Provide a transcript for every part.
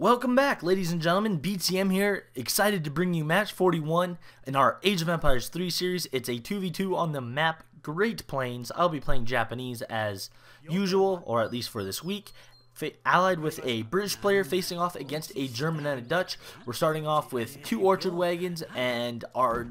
Welcome back, ladies and gentlemen. BTM here, excited to bring you match 41 in our Age of Empires 3 series. It's a 2v2 on the map Great Plains. I'll be playing Japanese as usual, or at least for this week, allied with a British player facing off against a German and a Dutch. We're starting off with 2 orchard wagons, and our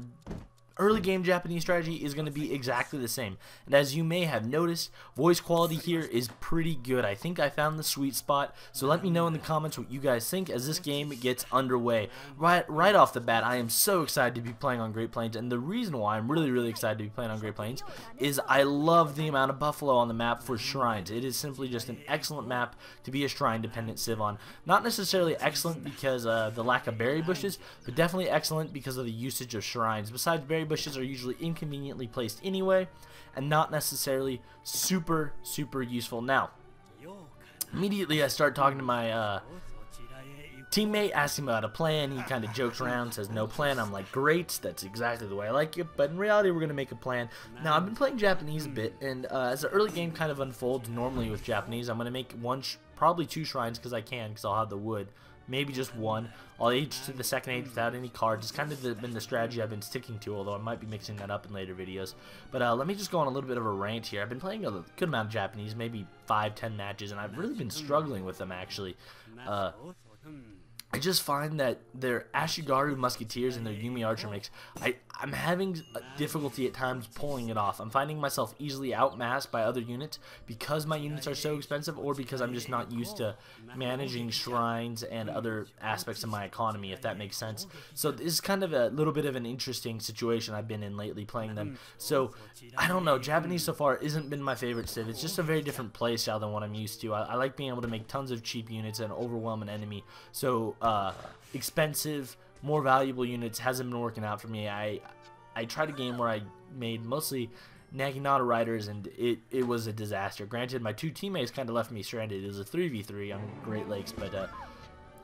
early game Japanese strategy is going to be exactly the same. And as you may have noticed, voice quality here is pretty good. I think I found the sweet spot, so let me know in the comments what you guys think as this game gets underway. Right off the bat, I am so excited to be playing on Great Plains, and the reason why I'm really excited to be playing on Great Plains is I love the amount of buffalo on the map for shrines. It is simply just an excellent map to be a shrine dependent civ on. Not necessarily excellent because the lack of berry bushes, but definitely excellent because of the usage of shrines. Besides, berry bushes are usually inconveniently placed anyway and not necessarily super useful. Now, immediately I start talking to my teammate, asking him about a plan. He kind of jokes around, says no plan. I'm like, great, that's exactly the way I like it, but in reality we're going to make a plan. Now, I've been playing Japanese a bit, and as the early game kind of unfolds normally with Japanese, I'm going to make probably 2 shrines because I can, because I'll have the wood. Maybe just 1. I'll age to the second age without any cards. It's kind of been the strategy I've been sticking to, although I might be mixing that up in later videos. But let me just go on a little bit of a rant here. I've been playing a good amount of Japanese, maybe 5-10 matches, and I've really been struggling with them, actually. I just find that their Ashigaru Musketeers and their Yumi Archer mix, I'm having difficulty at times pulling it off. I'm finding myself easily outmassed by other units because my units are so expensive, or because I'm just not used to managing shrines and other aspects of my economy, if that makes sense. So this is kind of a little bit of an interesting situation I've been in lately playing them. So I don't know, Japanese so far isn't been my favorite civ. It's just a very different play style than what I'm used to. I like being able to make tons of cheap units and overwhelm an enemy. So expensive, more valuable units hasn't been working out for me. I tried a game where I made mostly Naginata riders, and it was a disaster. Granted, my 2 teammates kind of left me stranded. It was a 3v3 on Great Lakes, but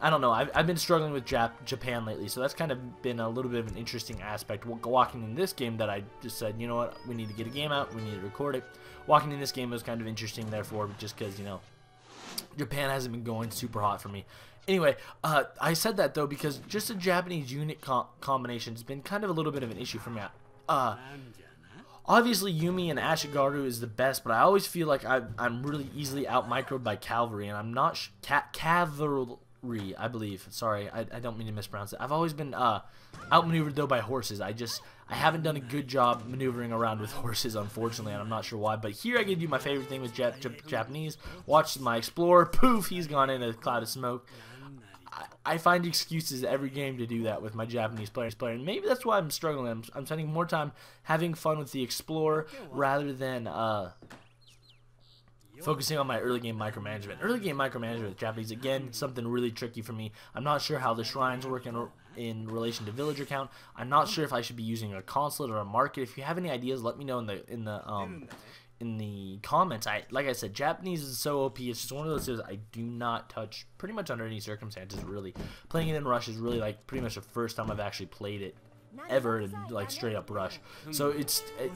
I don't know. I've been struggling with Japan lately, so that's kind of been a little bit of an interesting aspect. Walking in this game that I just said, you know what, we need to get a game out, we need to record it. Walking in this game was kind of interesting, therefore, just because, you know, Japan hasn't been going super hot for me. Anyway, I said that though because just a Japanese unit combination has been kind of a little bit of an issue for me. Obviously, Yumi and Ashigaru is the best, but I always feel like I'm really easily out-microed by cavalry, and I'm not cavalry, I believe. Sorry, I don't mean to mispronounce it. I've always been outmaneuvered though by horses. I haven't done a good job maneuvering around with horses, unfortunately, and I'm not sure why. But here I can do my favorite thing with Japanese. Watch my explorer. Poof, he's gone in a cloud of smoke. I find excuses every game to do that with my Japanese player, and maybe that's why I'm struggling. I'm spending more time having fun with the explorer rather than focusing on my early game micromanagement. Early game micromanagement with Japanese, again, something really tricky for me. I'm not sure how the shrines work in relation to villager count. I'm not sure if I should be using a consulate or a market. If you have any ideas, let me know in the comments. Like I said, Japanese is so OP. It's just one of those things I do not touch pretty much under any circumstances, really. Playing it in Rush is really like pretty much the first time I've actually played it ever in like straight up Rush. So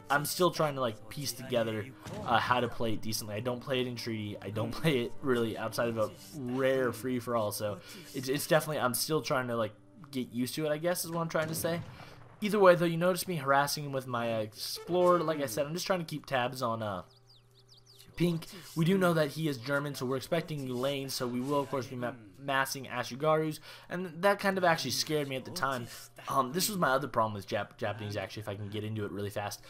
I'm still trying to like piece together how to play it decently. I don't play it in Treaty. I don't play it really outside of a rare free for all. So it's definitely, I'm still trying to like get used to it, I guess is what I'm trying to say. Either way, though, you notice me harassing him with my explorer. Like I said, I'm just trying to keep tabs on Pink. We do know that he is German, so we're expecting lanes, so we will, of course, be massing Ashigarus, and that kind of actually scared me at the time. This was my other problem with Japanese, actually, if I can get into it really fast.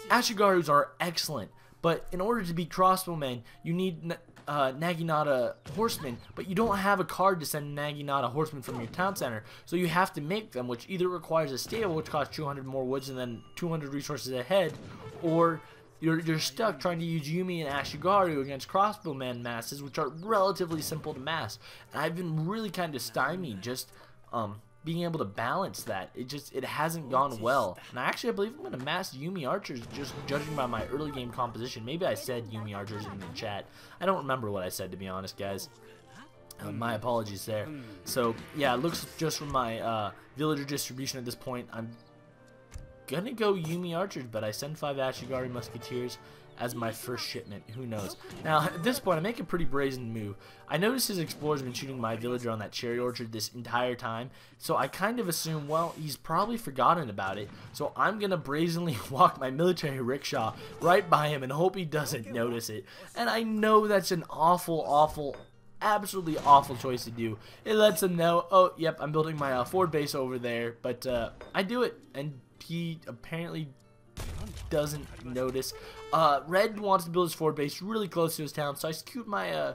Ashigarus are excellent, but in order to be crossbowmen, you need Naginata horsemen, but you don't have a card to send Naginata horsemen from your town center, so you have to make them, which either requires a stable, which costs 200 more woods and then 200 resources ahead, or you're stuck trying to use Yumi and Ashigaru against crossbowman masses, which are relatively simple to mass. And I've been really kind of stymied just being able to balance that. It hasn't gone well. And I believe I'm going to mass Yumi Archers, just judging by my early game composition. Maybe I said Yumi Archers in the chat. I don't remember what I said, to be honest, guys. My apologies there. So yeah, it looks just from my villager distribution at this point, I'm gonna go Yumi Archers, but I send 5 Ashigaru Musketeers as my first shipment. Who knows? Now, at this point, I make a pretty brazen move. I notice his explorer's been shooting my villager on that cherry orchard this entire time, so I kind of assume, well, he's probably forgotten about it, so I'm going to brazenly walk my military rickshaw right by him and hope he doesn't notice it. And I know that's an awful, absolutely awful choice to do. It lets him know, oh, yep, I'm building my forward base over there, but I do it, and he apparently doesn't notice. Red wants to build his forward base really close to his town, so I scoot my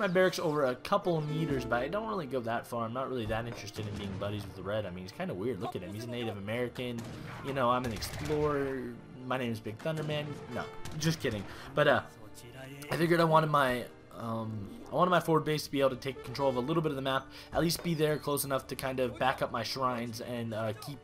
barracks over a couple of meters, but I don't really go that far. I'm not really that interested in being buddies with the Red. I mean, he's kind of weird. Look at him. He's a Native American. You know, I'm an explorer. My name is Big Thunderman. No, just kidding. But I figured I wanted my forward base to be able to take control of a little bit of the map, at least be there close enough to kind of back up my shrines and keep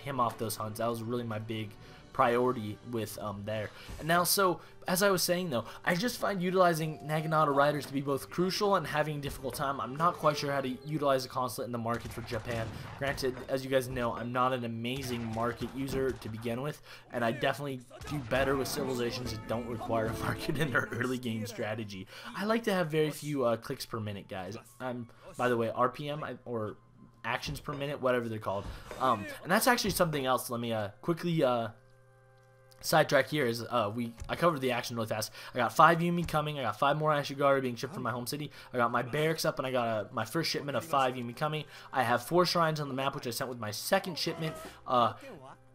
him off those hunts. That was really my big priority with there. And now, so as I was saying though, I just find utilizing Naginata riders to be both crucial and having a difficult time. I'm not quite sure how to utilize a consulate in the market for Japan. Granted, as you guys know, I'm not an amazing market user to begin with, and I definitely do better with civilizations that don't require a market in their early game strategy. I like to have very few clicks per minute, guys. By the way, RPM or actions per minute, whatever they're called. And that's actually something else. Let me quickly sidetrack here is I covered the action really fast. I got 5 Yumi coming. I got 5 more Ashigaru being shipped from my home city. I got my barracks up, and I got my first shipment of 5 Yumi coming. I have 4 shrines on the map, which I sent with my second shipment.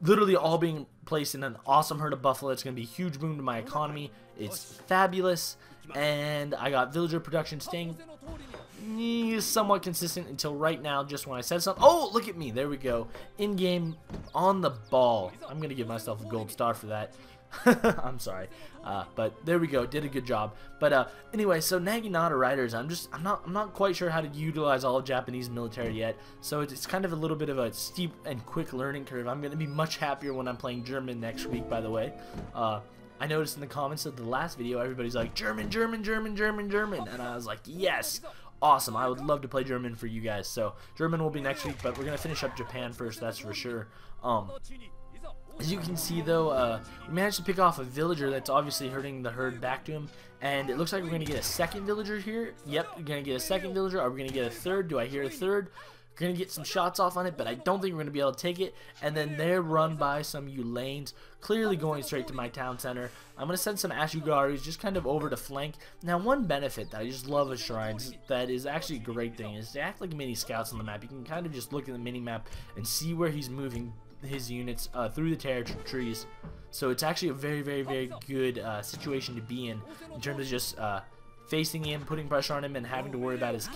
Literally all being placed in an awesome herd of buffalo. It's going to be a huge boom to my economy. It's fabulous. And I got villager production staying somewhat consistent until right now, just when I said something. Oh, look at me. There we go. In-game, on the ball. I'm going to give myself a gold star for that. I'm sorry. But there we go. Did a good job. But anyway, so Naginata riders, I'm not quite sure how to utilize all of Japanese military yet. So it's kind of a little bit of a steep and quick learning curve. I'm going to be much happier when I'm playing German next week, by the way. I noticed in the comments of the last video, everybody's like, German, German, German, German, German. And I was like, yes, awesome. I would love to play German for you guys. So German will be next week, but we're going to finish up Japan first, that's for sure. As you can see, though, we managed to pick off a villager that's obviously herding the herd back to him. And it looks like we're going to get a second villager here. Yep, we're going to get a second villager. Are we going to get a third? Do I hear a third? We're going to get some shots off on it, but I don't think we're going to be able to take it. And then they're run by some Ulanes, clearly going straight to my town center. I'm going to send some Ashigarus just kind of over to flank. Now, one benefit that I just love of shrines that is actually a great thing is they act like mini scouts on the map. You can kind of just look at the mini map and see where he's moving his units through the territories. So it's actually a very, very, very good situation to be in terms of just facing him, putting pressure on him, and having to worry about his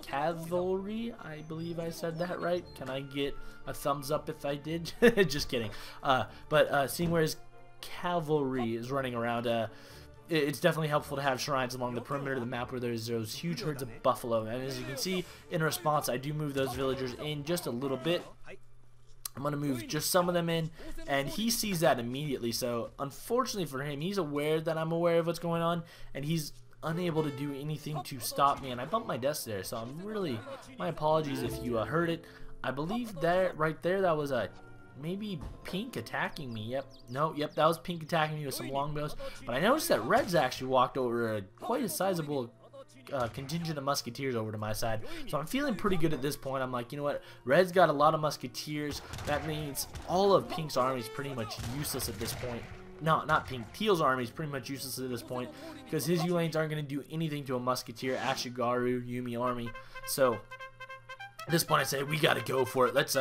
cavalry. I believe I said that right. Can I get a thumbs up if I did? Just kidding. But seeing where his cavalry is running around, it's definitely helpful to have shrines along the perimeter of the map where there's those huge herds of buffalo. And as you can see, in response, I do move those villagers in just a little bit. I'm going to move just some of them in, and he sees that immediately. So unfortunately for him, he's aware that I'm aware of what's going on, and he's unable to do anything to stop me. And I bumped my desk there, so I'm really, my apologies if you heard it. I believe that right there, that was maybe Pink attacking me. Yep, no, yep, that was Pink attacking me with some longbows. But I noticed that Red's actually walked over quite a sizable contingent of musketeers over to my side, so I'm feeling pretty good at this point. I'm like, you know what, Red's got a lot of musketeers. That means all of Pink's army is pretty much useless at this point. No, not Pink. Teal's army is pretty much useless at this point because his Ulanes aren't going to do anything to a musketeer, Ashigaru, Yumi army. So at this point, I say we got to go for it. Let's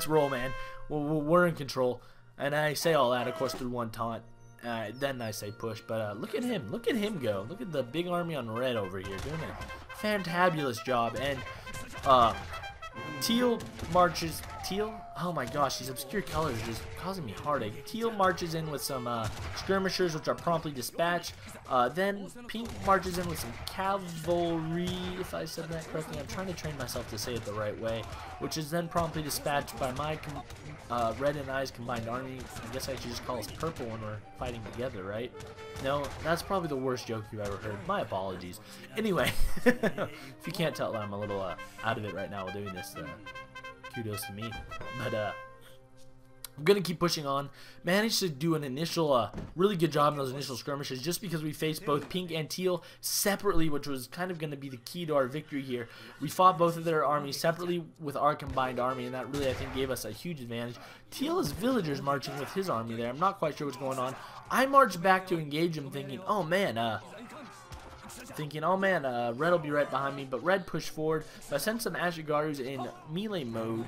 roll, man. We're in control. And I say all that, of course, through one taunt. Then I say push, but look at him go. Look at the big army on Red over here doing a fantabulous job. And Teal marches. Teal, oh my gosh, these obscure colors are just causing me heartache. Teal marches in with some skirmishers, which are promptly dispatched. Then Pink marches in with some cavalry, if I said that correctly. I'm trying to train myself to say it the right way, which is then promptly dispatched by my Red and I's combined army. I guess I should just call us purple when we're fighting together, right? No, that's probably the worst joke you've ever heard. My apologies. Anyway, if you can't tell, I'm a little out of it right now while doing this. Kudos to me. But I'm going to keep pushing on. Managed to do an initial, really good job in those initial skirmishes just because we faced both pink and teal separately, which was kind of going to be the key to our victory here. We fought both of their armies separately with our combined army, and that really, I think, gave us a huge advantage. Teal is villagers marching with his army there. I'm not quite sure what's going on. I marched back to engage him thinking, oh man, red will be right behind me, but red pushed forward. So I sent some Ashigarus in melee mode,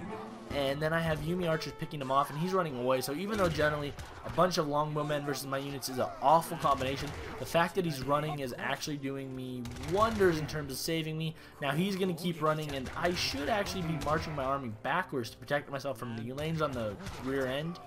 and then I have Yumi archers picking him off, and he's running away. So even though generally a bunch of longbowmen versus my units is an awful combination, the fact that he's running is actually doing me wonders in terms of saving me. Now he's going to keep running, and I should actually be marching my army backwards to protect myself from the lanes on the rear end.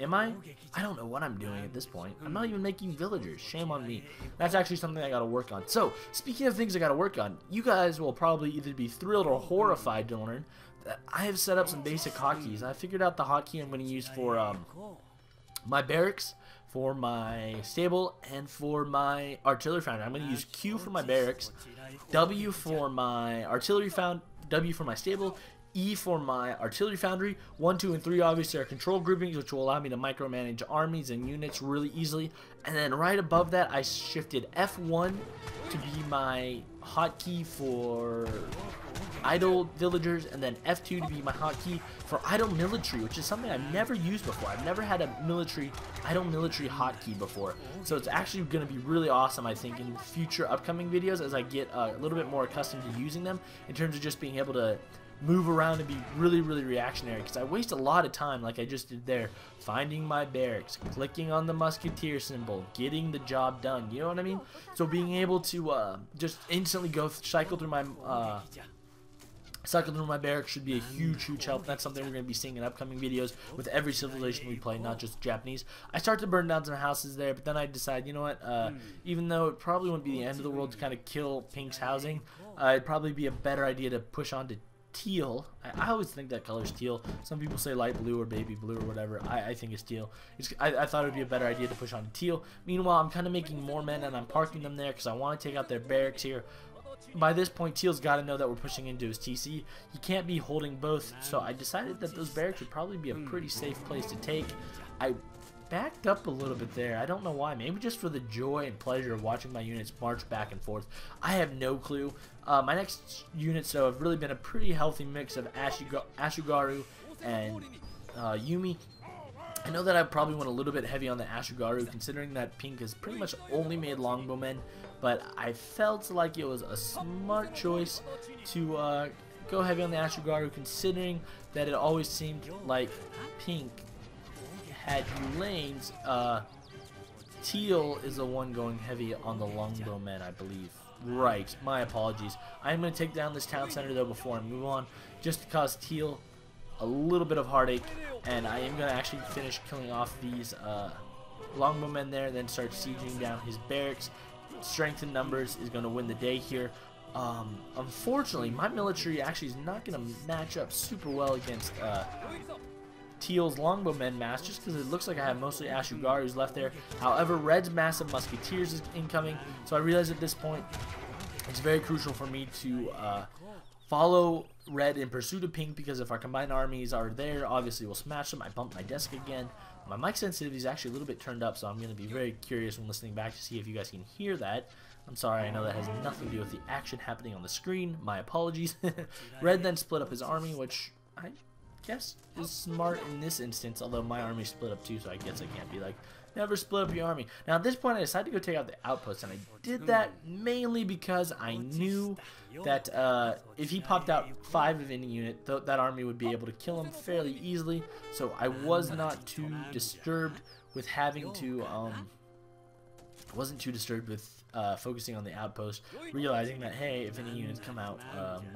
Am I? I don't know what I'm doing at this point. I'm not even making villagers. Shame on me. That's actually something I gotta work on. So, speaking of things I gotta work on, you guys will probably either be thrilled or horrified to learn that I have set up some basic hotkeys. I figured out the hotkey I'm gonna use for my barracks, for my stable, and for my artillery foundry. I'm gonna use Q for my barracks, W for my artillery W for my stable, E for my artillery foundry. 1, 2, and 3 obviously are control groupings, which will allow me to micromanage armies and units really easily. And then right above that, I shifted F1 to be my hotkey for idle villagers, and then F2 to be my hotkey for idle military, which is something I've never used before. I've never had a idle military hotkey before. So it's actually going to be really awesome, I think, in future upcoming videos as I get a little bit more accustomed to using them in terms of just being able to move around and be really reactionary, because I waste a lot of time like I just did there, finding my barracks, clicking on the musketeer symbol, getting the job done, you know what I mean? So being able to just instantly cycle through my barracks should be a huge help. That's something we're going to be seeing in upcoming videos with every civilization we play, not just Japanese. I start to burn down some houses there, but then I decide, you know what, even though it probably wouldn't be the end of the world to kind of kill pink's housing, it'd probably be a better idea to push on to teal. I always think that color's teal. Some people say light blue or baby blue or whatever. I think it's teal. I thought it would be a better idea to push on to teal. Meanwhile, I'm kind of making more men, and I'm parking them there because I want to take out their barracks here. By this point, Teal's got to know that we're pushing into his TC. He can't be holding both, so I decided that those barracks would probably be a pretty safe place to take. I backed up a little bit there. I don't know why. Maybe just for the joy and pleasure of watching my units march back and forth. I have no clue. My next units, though, have really been a pretty healthy mix of Ashigaru and Yumi. I know that I probably went a little bit heavy on the Ashigaru, considering that pink has pretty much only made longbowmen, but I felt like it was a smart choice to go heavy on the Ashigaru, considering that it always seemed like pink had you lanes. Teal is the one going heavy on the longbowmen, I believe. Right, my apologies. I'm going to take down this town center, though, before I move on, just to cause Teal a little bit of heartache, and I am going to actually finish killing off these longbowmen there, and then start sieging down his barracks. Strength in numbers is going to win the day here. Unfortunately, my military actually is not going to match up super well against Teal's longbowmen mass, just because it looks like I have mostly Ashigarus left there. However, Red's massive musketeers is incoming, so I realize at this point it's very crucial for me to follow Red in pursuit of pink, because if our combined armies are there, obviously we'll smash them. I bumped my desk again. My mic sensitivity is actually a little bit turned up, so I'm going to be very curious when listening back to see if you guys can hear that. I'm sorry, I know that has nothing to do with the action happening on the screen. My apologies. Red then split up his army, which I guess is smart in this instance, although my army split up too, so I guess I can't be like, never split up your army. Now at this point I decided to go take out the outpost, and I did that mainly because I knew that if he popped out 5 of any unit, that army would be able to kill him fairly easily, so I was not too disturbed with having to wasn't too disturbed with focusing on the outpost, realizing that, hey, if any units come out,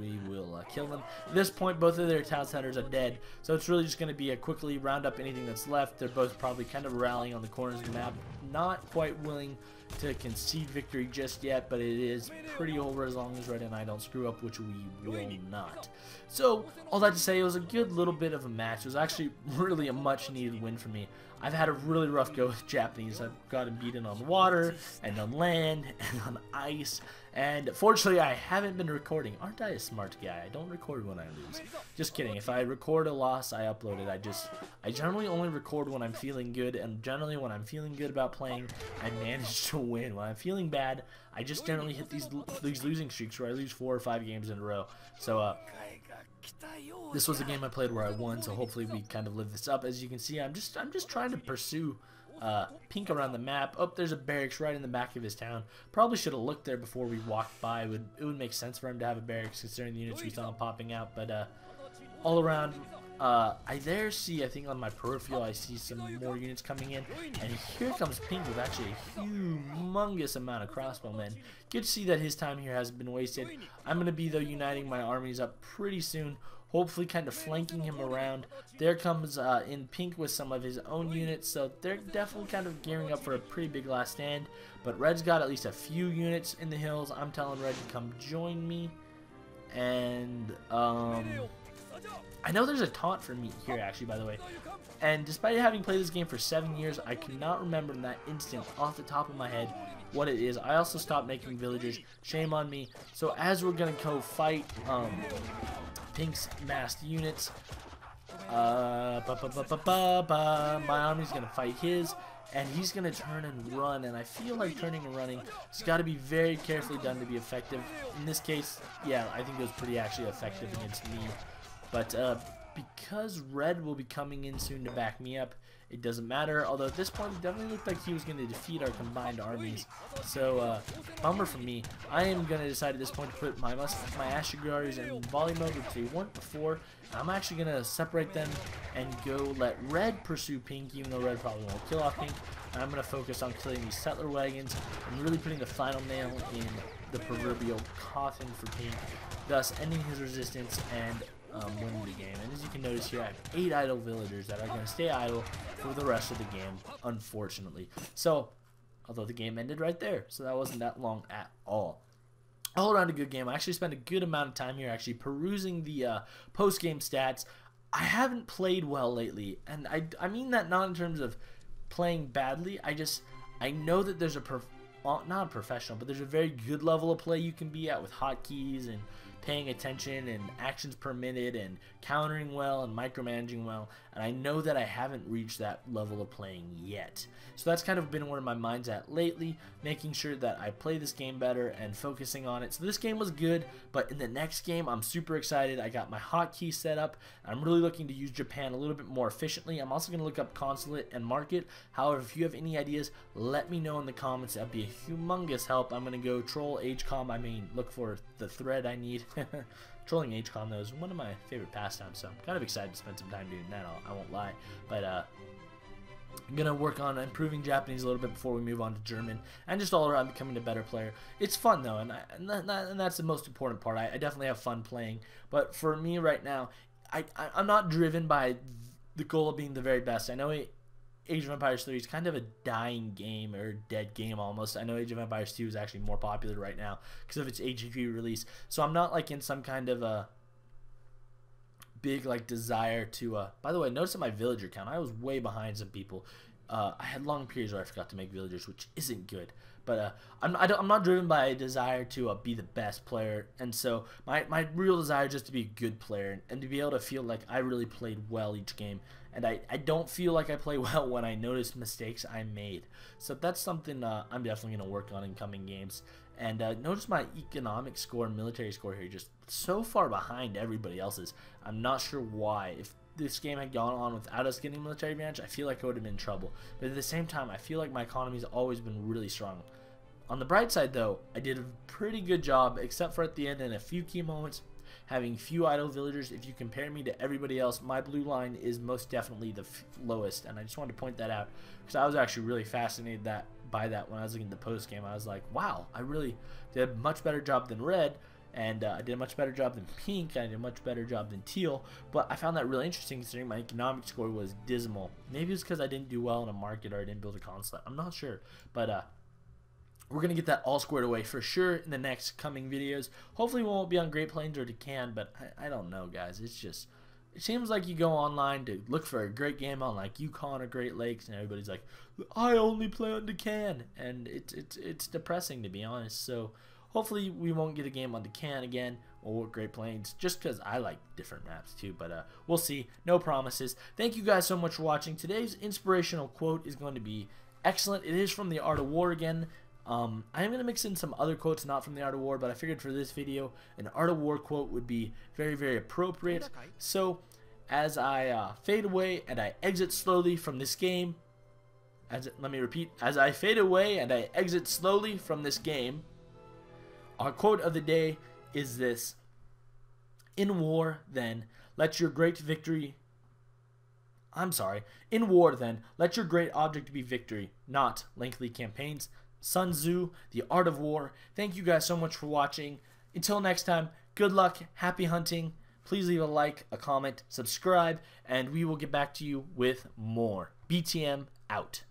we will kill them. At this point, both of their town centers are dead, so it's really just going to be a quickly round up anything that's left. They're both probably kind of rallying on the corners of the map, not quite willing to concede victory just yet, but it is pretty over as long as Red and I don't screw up, which we will not. So, all that to say, it was a good little bit of a match. It was actually really a much-needed win for me. I've had a really rough go with Japanese. I've gotten beaten on water, and on land, and on ice, And fortunately, I haven't been recording. Aren't I a smart guy? I don't record when I lose. Just kidding. If I record a loss, I upload it. I generally only record when I'm feeling good, and generally when I'm feeling good about playing, I manage to win. When I'm feeling bad, I just generally hit these losing streaks where I lose 4 or 5 games in a row. So this was a game I played where I won, so hopefully we kind of live this up. As you can see, I'm just trying to pursue Pink around the map. Oh, there's a barracks right in the back of his town. Probably should have looked there before we walked by. It would make sense for him to have a barracks considering the units we saw him popping out. But all around, I think on my peripheral I see some more units coming in, and here comes Pink with actually a humongous amount of crossbowmen. Good to see that his time here hasn't been wasted. I'm going to be, though, uniting my armies up pretty soon, hopefully kind of flanking him around. There comes in Pink with some of his own units, so they're definitely kind of gearing up for a pretty big last stand. But Red's got at least a few units in the hills. I'm telling Red to come join me. And I know there's a taunt for me here, actually, by the way. And despite having played this game for 7 years, I cannot remember in that instant off the top of my head what it is. I also stopped making villagers. Shame on me. So as we're going to go fight Pink's massed units, my army's going to fight his, and he's going to turn and run, and I feel like turning and running has got to be very carefully done to be effective. In this case, yeah, I think it was pretty actually effective against me. But because Red will be coming in soon to back me up, it doesn't matter. Although at this point, it definitely looked like he was going to defeat our combined armies. So, bummer for me. I am going to decide at this point to put my Ashigaris in volley mode, which they weren't before. I'm actually going to separate them and go let Red pursue Pink, even though Red probably won't kill off Pink. And I'm going to focus on killing these settler wagons and really putting the final nail in the proverbial coffin for Pink, thus ending his resistance and winning the game. And as you can notice here, I have 8 idle villagers that are going to stay idle for the rest of the game, unfortunately. So, although the game ended right there, so that wasn't that long at all. All around a good game. I actually spent a good amount of time here actually perusing the post-game stats. I haven't played well lately, and I mean that not in terms of playing badly. I know that there's not a professional, but there's a very good level of play you can be at with hotkeys and paying attention and actions per minute and countering well and micromanaging well, and I know that I haven't reached that level of playing yet. So that's kind of been where my mind's at lately, making sure that I play this game better and focusing on it. So this game was good, but in the next game I'm super excited. I got my hotkey set up. I'm really looking to use Japan a little bit more efficiently. I'm also going to look up consulate and market. However, if you have any ideas, let me know in the comments. That'd be a humongous help. I'm going to go troll HCOM. Look for the thread I need. Trolling HCOM, though, is one of my favorite pastimes, so I'm kind of excited to spend some time doing that, I won't lie. But I'm going to work on improving Japanese a little bit before we move on to German, and just all around becoming a better player. It's fun, though, and that's the most important part. I definitely have fun playing, but for me right now, I'm not driven by the goal of being the very best. I know Age of Empires 3 is kind of a dying game, or dead game almost. I know Age of Empires 2 is actually more popular right now because of its HEV release. So I'm not like in some kind of a big like desire to by the way, notice that my villager count, I was way behind some people. I had long periods where I forgot to make villagers, which isn't good. But I'm not driven by a desire to be the best player, and so my real desire is just to be a good player and to be able to feel like I really played well each game. And I don't feel like I play well when I notice mistakes I made. So that's something I'm definitely going to work on in coming games. And notice my economic score and military score here just so far behind everybody else's. I'm not sure why. If this game had gone on without us getting military advantage, I feel like I would have been in trouble. But at the same time, I feel like my economy's always been really strong. On the bright side, though, I did a pretty good job, except for at the end and a few key moments, having few idle villagers. If you compare me to everybody else, my blue line is most definitely the lowest, and I just wanted to point that out because I was actually really fascinated by that when I was looking at the post game. I was like, wow, I really did a much better job than red, and I did a much better job than pink. I did a much better job than teal, but I found that really interesting considering my economic score was dismal. Maybe it's because I didn't do well in a market or I didn't build a consulate. I'm not sure, but we're going to get that all squared away for sure in the next coming videos. Hopefully we won't be on Great Plains or Deccan, but I don't know, guys. It's just, it seems like you go online to look for a great game on like Yukon or Great Lakes, and everybody's like, I only play on Deccan, and it's depressing, to be honest. So Hopefully we won't get a game on Deccan again or Great Plains, just because I like different maps too, but we'll see. No promises. Thank you guys so much for watching. Today's inspirational quote is going to be excellent. It is from The Art of War again. I am going to mix in some other quotes not from The Art of War, but I figured for this video, an Art of War quote would be very, very appropriate. So, as I fade away and I exit slowly from this game, let me repeat, as I fade away and I exit slowly from this game, our quote of the day is this: in war, then, let your great object be victory, not lengthy campaigns. Sun Tzu, The Art of War. Thank you guys so much for watching. Until next time, good luck, happy hunting. Please leave a like, a comment, subscribe, and we will get back to you with more. BTM out.